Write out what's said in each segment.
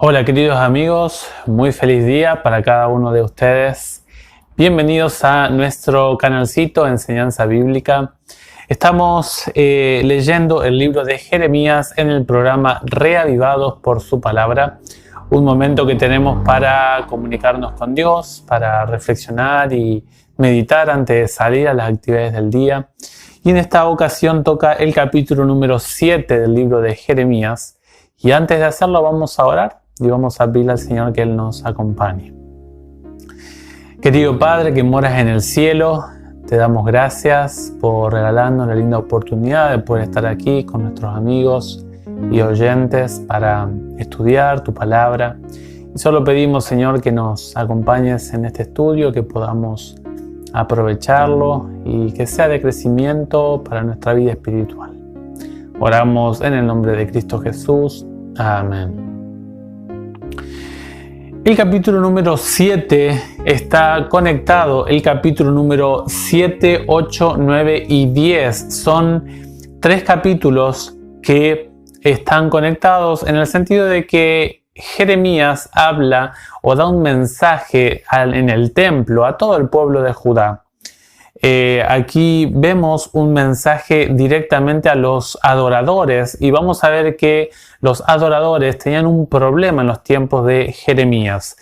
Hola queridos amigos, muy feliz día para cada uno de ustedes. Bienvenidos a nuestro canalcito Enseñanza Bíblica. Estamos leyendo el libro de Jeremías en el programa Reavivados por su palabra. Un momento que tenemos para comunicarnos con Dios, para reflexionar y meditar antes de salir a las actividades del día. Y en esta ocasión toca el capítulo número 7 del libro de Jeremías. Y antes de hacerlo vamos a orar y vamos a pedirle al Señor que Él nos acompañe. Querido Padre que moras en el cielo, te damos gracias por regalarnos la linda oportunidad de poder estar aquí con nuestros amigos y oyentes para estudiar tu palabra. Y solo pedimos, Señor, que nos acompañes en este estudio, que podamos aprovecharlo y que sea de crecimiento para nuestra vida espiritual. Oramos en el nombre de Cristo Jesús. Amén. El capítulo número 7 está conectado. El capítulo número 7, 8, 9 y 10 son 3 capítulos que están conectados en el sentido de que Jeremías habla o da un mensaje en el templo a todo el pueblo de Judá. Aquí vemos un mensaje directamente a los adoradores y vamos a ver que los adoradores tenían un problema en los tiempos de Jeremías.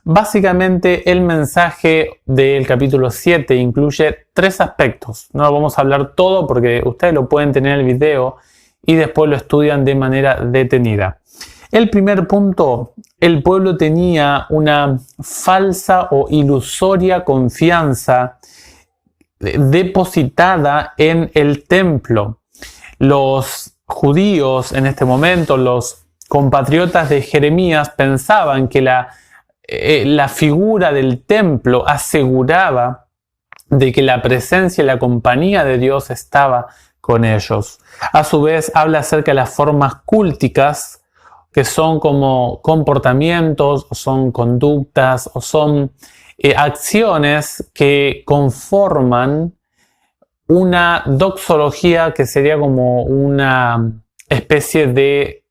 Básicamente el mensaje del capítulo 7 incluye 3 aspectos. No lo vamos a hablar todo porque ustedes lo pueden tener en el video y después lo estudian de manera detenida. El primer punto, el pueblo tenía una falsa o ilusoria confianza depositada en el templo. Los judíos en este momento, los compatriotas de Jeremías, pensaban que la figura del templo aseguraba de que la presencia y la compañía de Dios estaba con ellos. A su vez habla acerca de las formas cúlticas, que son como comportamientos, o son conductas, o son acciones que conforman una doxología, que sería como una especie de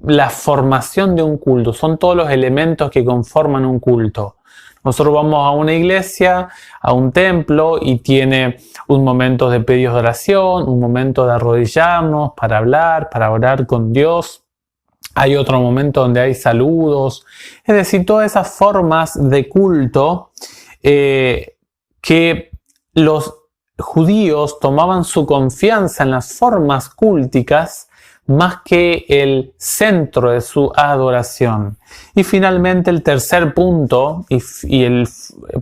la formación de un culto. Son todos los elementos que conforman un culto. Nosotros vamos a una iglesia, a un templo, y tiene un momento de pedidos de oración, un momento de arrodillarnos para hablar, para orar con Dios. Hay otro momento donde hay saludos, es decir, todas esas formas de culto que los judíos tomaban su confianza en las formas cúlticas más que el centro de su adoración. Y finalmente el tercer punto y el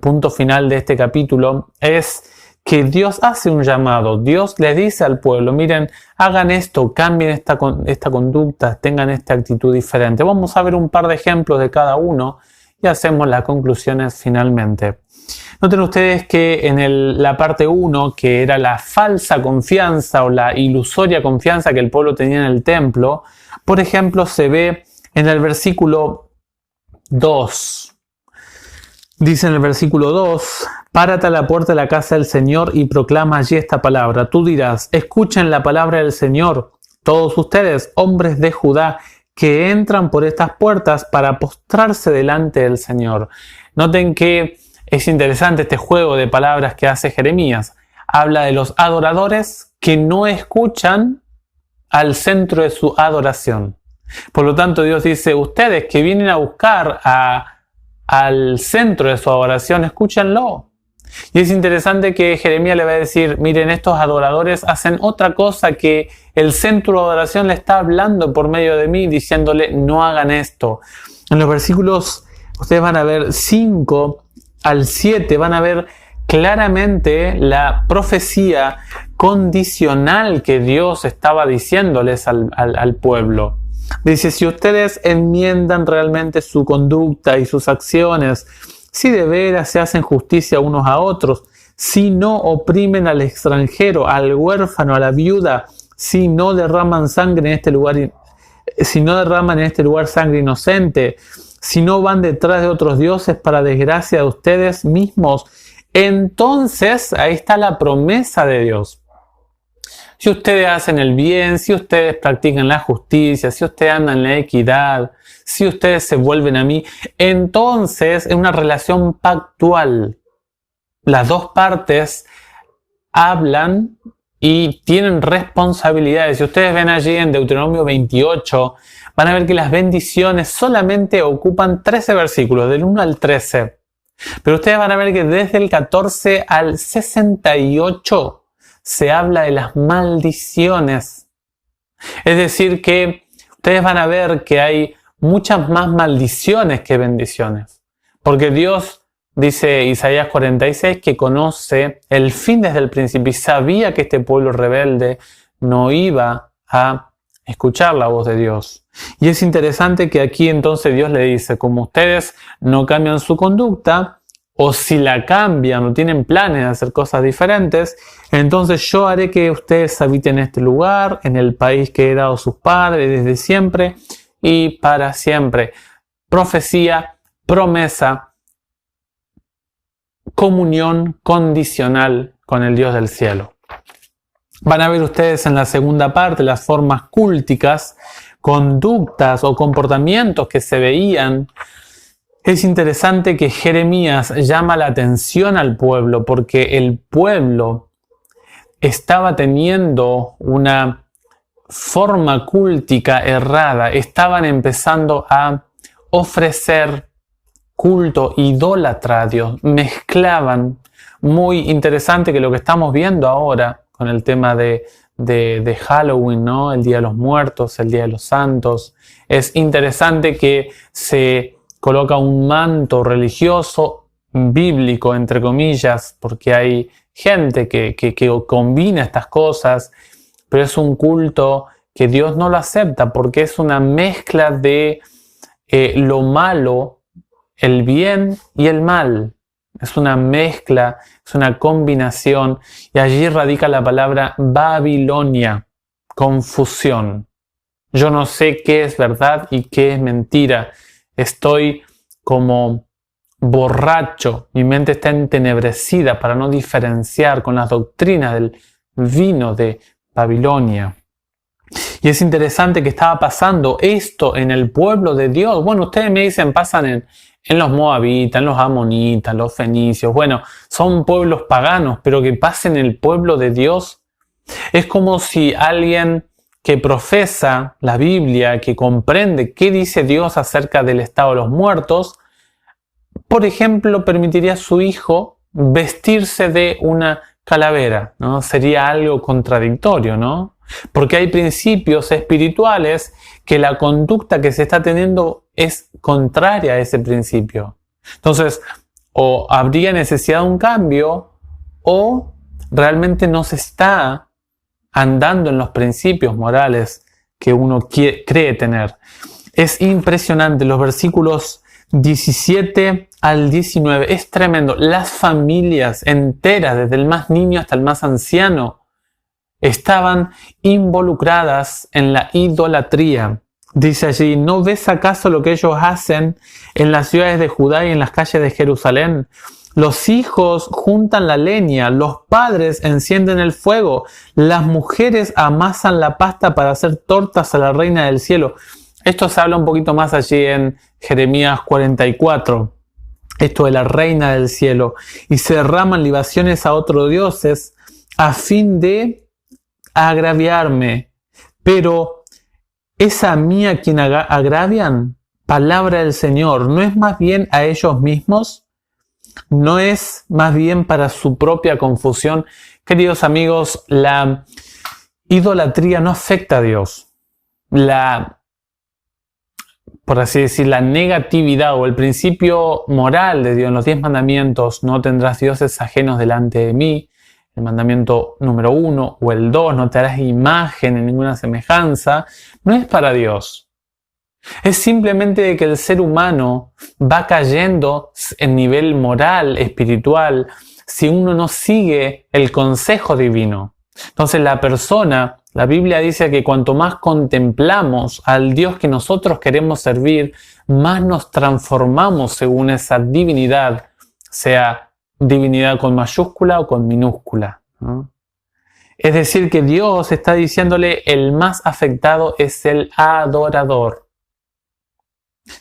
punto final de este capítulo es que Dios hace un llamado. Dios le dice al pueblo, miren, hagan esto, cambien esta conducta, tengan esta actitud diferente. Vamos a ver un par de ejemplos de cada uno y hacemos las conclusiones finalmente. Noten ustedes que en la parte 1, que era la falsa confianza o la ilusoria confianza que el pueblo tenía en el templo, por ejemplo, se ve en el versículo 2. Dice en el versículo 2, párate a la puerta de la casa del Señor y proclama allí esta palabra. Tú dirás, escuchen la palabra del Señor, todos ustedes, hombres de Judá, que entran por estas puertas para postrarse delante del Señor. Noten que es interesante este juego de palabras que hace Jeremías. Habla de los adoradores que no escuchan al centro de su adoración. Por lo tanto, Dios dice, ustedes que vienen a buscar al centro de su adoración, escúchenlo. Y es interesante que Jeremías le va a decir, miren, estos adoradores hacen otra cosa que el centro de adoración le está hablando por medio de mí, diciéndole, no hagan esto. En los versículos, ustedes van a ver 5 al 7, van a ver claramente la profecía condicional que Dios estaba diciéndoles al pueblo. Dice, si ustedes enmiendan realmente su conducta y sus acciones, si de veras se hacen justicia unos a otros, si no oprimen al extranjero, al huérfano, a la viuda, si no derraman sangre en este lugar, si no derraman en este lugar sangre inocente, si no van detrás de otros dioses para desgracia de ustedes mismos, entonces ahí está la promesa de Dios. si ustedes hacen el bien, si ustedes practican la justicia, si ustedes andan en la equidad, si ustedes se vuelven a mí, entonces es una relación pactual. Las dos partes hablan y tienen responsabilidades. Si ustedes ven allí en Deuteronomio 28, van a ver que las bendiciones solamente ocupan 13 versículos, del 1 al 13. Pero ustedes van a ver que desde el 14 al 68 se habla de las maldiciones. Es decir, que ustedes van a ver que hay muchas más maldiciones que bendiciones. Porque Dios, dice Isaías 46, que conoce el fin desde el principio y sabía que este pueblo rebelde no iba a escuchar la voz de Dios. Y es interesante que aquí entonces Dios le dice, como ustedes no cambian su conducta, o si la cambian o tienen planes de hacer cosas diferentes, entonces yo haré que ustedes habiten en este lugar, en el país que he dado a sus padres desde siempre y para siempre. Profecía, promesa, comunión condicional con el Dios del cielo. Van a ver ustedes en la segunda parte las formas cúlticas, conductas o comportamientos que se veían. Es interesante que Jeremías llama la atención al pueblo porque el pueblo estaba teniendo una forma cúltica errada. Estaban empezando a ofrecer culto idólatra a Dios. Mezclaban. Muy interesante que lo que estamos viendo ahora con el tema de Halloween, ¿no? El Día de los Muertos, el Día de los Santos. Es interesante que se coloca un manto religioso, bíblico, entre comillas, porque hay gente que combina estas cosas, pero es un culto que Dios no lo acepta porque es una mezcla de lo malo, el bien y el mal. Es una mezcla, es una combinación, y allí radica la palabra Babilonia, confusión. Yo no sé qué es verdad y qué es mentira. Estoy como borracho, mi mente está entenebrecida para no diferenciar con las doctrinas del vino de Babilonia. Y es interesante que estaba pasando esto en el pueblo de Dios. Bueno, ustedes me dicen, pasan en los moabitas, en los amonitas, los fenicios. Bueno, son pueblos paganos, pero que pasen en el pueblo de Dios. Es como si alguien que profesa la Biblia, que comprende qué dice Dios acerca del estado de los muertos, por ejemplo, permitiría a su hijo vestirse de una calavera, ¿no? Sería algo contradictorio, ¿no? Porque hay principios espirituales que la conducta que se está teniendo es contraria a ese principio. Entonces, o habría necesidad de un cambio, o realmente no se está andando en los principios morales que uno cree tener. Es impresionante, los versículos 17 al 19, es tremendo. Las familias enteras, desde el más niño hasta el más anciano, estaban involucradas en la idolatría. Dice allí, ¿no ves acaso lo que ellos hacen en las ciudades de Judá y en las calles de Jerusalén? Los hijos juntan la leña, los padres encienden el fuego, las mujeres amasan la pasta para hacer tortas a la reina del cielo. Esto se habla un poquito más allí en Jeremías 44. Esto de la reina del cielo. Y se derraman libaciones a otros dioses a fin de agraviarme. Pero ¿es a mí a quien agravian? Palabra del Señor. ¿No es más bien a ellos mismos? ¿No es más bien para su propia confusión? Queridos amigos, la idolatría no afecta a Dios. Por así decir, la negatividad o el principio moral de Dios en los 10 mandamientos, no tendrás dioses ajenos delante de mí, el mandamiento número 1, o el 2, no te harás imagen en ninguna semejanza, no es para Dios. Es simplemente de que el ser humano va cayendo en nivel moral, espiritual, si uno no sigue el consejo divino. Entonces la Biblia dice que cuanto más contemplamos al Dios que nosotros queremos servir, más nos transformamos según esa divinidad, sea divinidad con mayúscula o con minúscula, ¿no? Es decir, que Dios está diciéndole el más afectado es el adorador,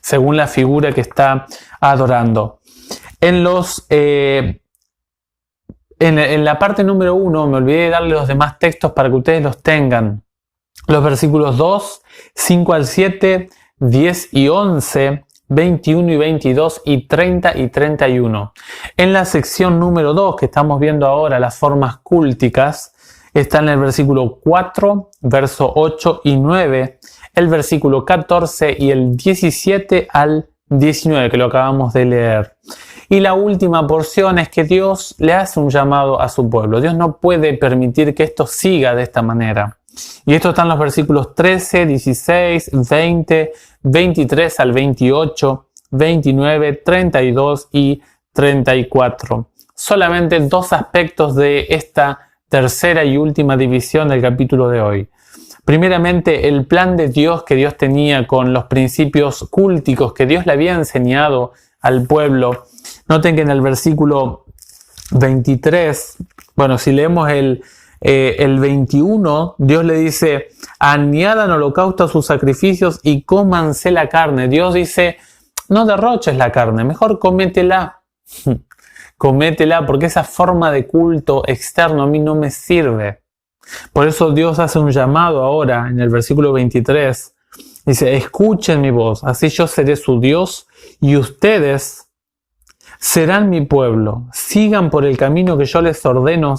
según la figura que está adorando. En la parte número 1, me olvidé de darle los demás textos para que ustedes los tengan. Los versículos 2, 5 al 7, 10 y 11, 21 y 22 y 30 y 31. En la sección número 2, que estamos viendo ahora, las formas cúlticas, está en el versículo 4, verso 8 y 9, el versículo 14 y el 17 al 19, que lo acabamos de leer. Y la última porción es que Dios le hace un llamado a su pueblo. Dios no puede permitir que esto siga de esta manera. Y esto está en los versículos 13, 16, 20, 23 al 28, 29, 32 y 34. Solamente dos aspectos de esta tercera y última división del capítulo de hoy. Primeramente, el plan de Dios que Dios tenía con los principios cúlticos que Dios le había enseñado al pueblo. Noten que en el versículo 23, si leemos el 21, Dios le dice: añadan holocausto a sus sacrificios y cómanse la carne. Dios dice: no derroches la carne, mejor cométela. Cométela, porque esa forma de culto externo a mí no me sirve. Por eso Dios hace un llamado ahora en el versículo 23. Dice: escuchen mi voz, así yo seré su Dios y ustedes serán mi pueblo. Sigan por el camino que yo les ordeno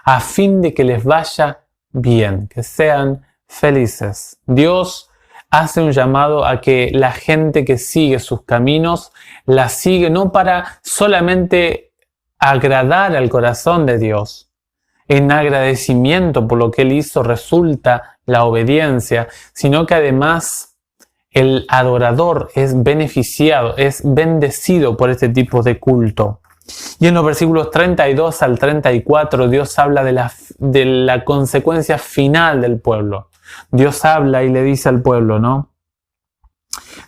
a fin de que les vaya bien, que sean felices. Dios hace un llamado a que la gente que sigue sus caminos, la sigue no para solamente agradar al corazón de Dios. En agradecimiento por lo que Él hizo resulta la obediencia, sino que además el adorador es beneficiado, es bendecido por este tipo de culto. Y en los versículos 32 al 34 Dios habla de la consecuencia final del pueblo. Dios habla y le dice al pueblo, ¿no?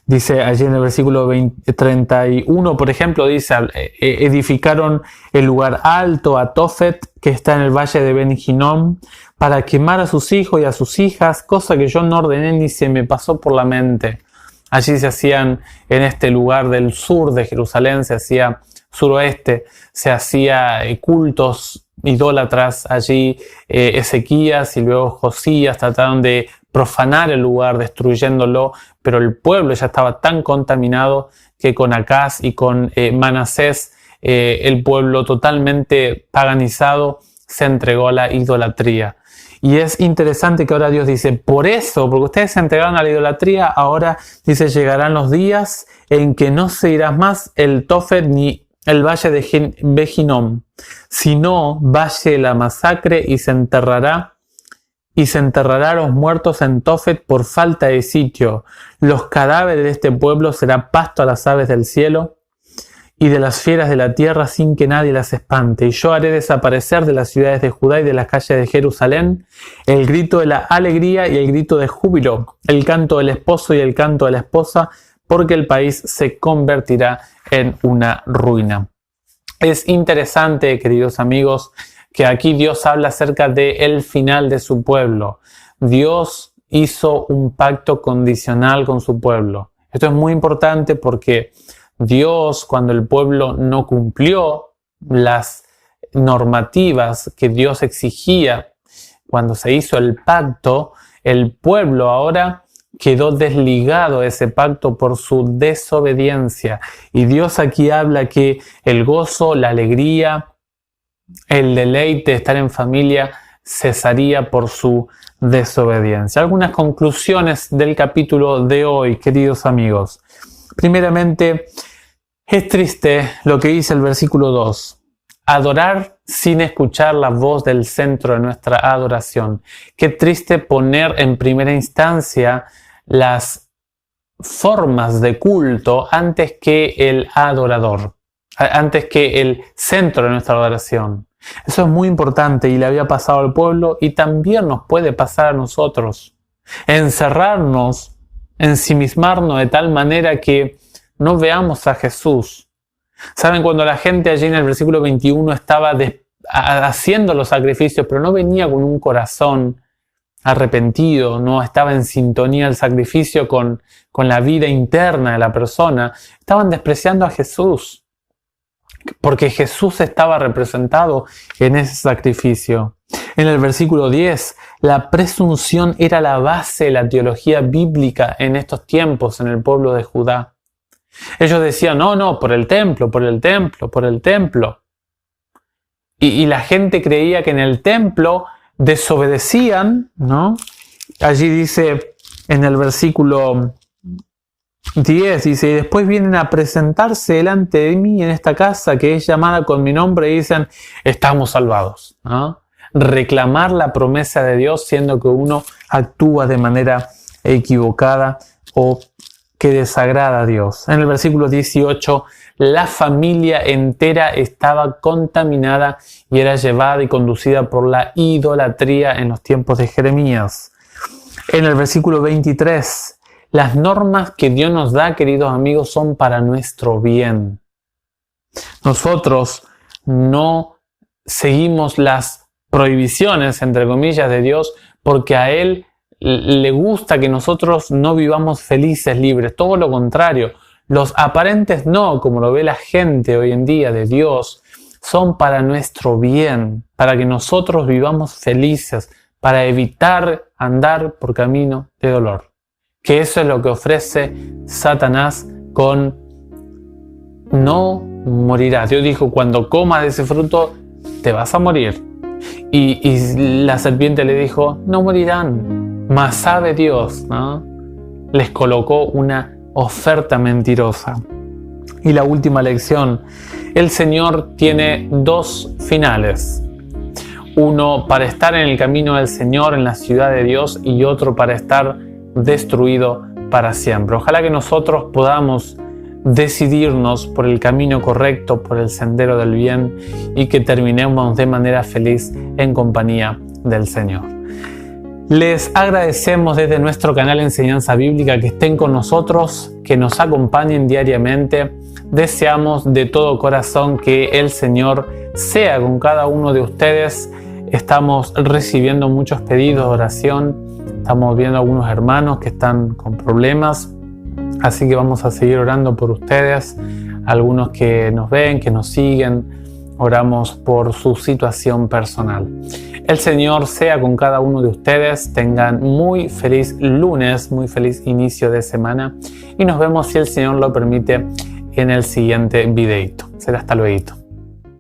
Dice allí en el versículo 31, por ejemplo, dice: edificaron el lugar alto a Tofet, que está en el valle de Ben Hinnom, para quemar a sus hijos y a sus hijas, cosa que yo no ordené ni se me pasó por la mente. Allí se hacían, en este lugar del sur de Jerusalén, se hacía suroeste, se hacía cultos idólatras. Allí Ezequías y luego Josías trataron de profanar el lugar, destruyéndolo, pero el pueblo ya estaba tan contaminado que con Acaz y con Manasés, el pueblo totalmente paganizado se entregó a la idolatría. Y es interesante que ahora Dios dice: por eso, porque ustedes se entregaron a la idolatría, ahora dice: llegarán los días en que no se irá más el Tofet ni el valle de Ben-Hinnom, sino valle de la masacre, y se enterrará a los muertos en Tofet por falta de sitio. Los cadáveres de este pueblo será pasto a las aves del cielo y de las fieras de la tierra, sin que nadie las espante. Y yo haré desaparecer de las ciudades de Judá y de las calles de Jerusalén el grito de la alegría y el grito de júbilo, el canto del esposo y el canto de la esposa, porque el país se convertirá en una ruina. Es interesante, queridos amigos, que aquí Dios habla acerca del final de su pueblo. Dios hizo un pacto condicional con su pueblo. Esto es muy importante porque Dios, cuando el pueblo no cumplió las normativas que Dios exigía, cuando se hizo el pacto, el pueblo ahora quedó desligado de ese pacto por su desobediencia. Y Dios aquí habla que el gozo, la alegría, el deleite de estar en familia cesaría por su desobediencia. Algunas conclusiones del capítulo de hoy, queridos amigos. Primeramente, es triste lo que dice el versículo 2. Adorar sin escuchar la voz del centro de nuestra adoración. Qué triste poner en primera instancia las formas de culto antes que el adorador, antes que el centro de nuestra adoración. Eso es muy importante y le había pasado al pueblo y también nos puede pasar a nosotros. Encerrarnos, ensimismarnos de tal manera que no veamos a Jesús. ¿Saben? Cuando la gente allí en el versículo 21 estaba haciendo los sacrificios, pero no venía con un corazón arrepentido, no estaba en sintonía el sacrificio con la vida interna de la persona. Estaban despreciando a Jesús, porque Jesús estaba representado en ese sacrificio. En el versículo 10, la presunción era la base de la teología bíblica en estos tiempos en el pueblo de Judá. Ellos decían, no, por el templo, por el templo, por el templo. Y la gente creía que en el templo desobedecían, ¿no? Allí dice en el versículo 10, dice, y después vienen a presentarse delante de mí en esta casa que es llamada con mi nombre y dicen, estamos salvados, ¿no? Reclamar la promesa de Dios siendo que uno actúa de manera equivocada o que desagrada a Dios. En el versículo 18, la familia entera estaba contaminada y era llevada y conducida por la idolatría en los tiempos de Jeremías. En el versículo 23, las normas que Dios nos da, queridos amigos, son para nuestro bien. Nosotros no seguimos las prohibiciones, entre comillas, de Dios porque a Él le gusta que nosotros no vivamos felices, libres. Todo lo contrario. Los aparentes no, como lo ve la gente hoy en día de Dios, son para nuestro bien, para que nosotros vivamos felices, para evitar andar por camino de dolor. Que eso es lo que ofrece Satanás con no morirás. Dios dijo, cuando comas de ese fruto, te vas a morir. Y la serpiente le dijo, no morirán, mas sabe Dios, ¿no? Les colocó una oferta mentirosa. Y la última lección, el Señor tiene dos finales. Uno para estar en el camino del Señor, en la ciudad de Dios, y otro para estar destruido para siempre. Ojalá que nosotros podamos decidirnos por el camino correcto, por el sendero del bien y que terminemos de manera feliz en compañía del Señor. Les agradecemos desde nuestro canal Enseñanza Bíblica que estén con nosotros, que nos acompañen diariamente. Deseamos de todo corazón que el Señor sea con cada uno de ustedes. Estamos recibiendo muchos pedidos de oración. Estamos viendo algunos hermanos que están con problemas. Así que vamos a seguir orando por ustedes, algunos que nos ven, que nos siguen, oramos por su situación personal. El Señor sea con cada uno de ustedes, tengan muy feliz lunes, muy feliz inicio de semana y nos vemos, si el Señor lo permite, en el siguiente videito. Será hasta luego.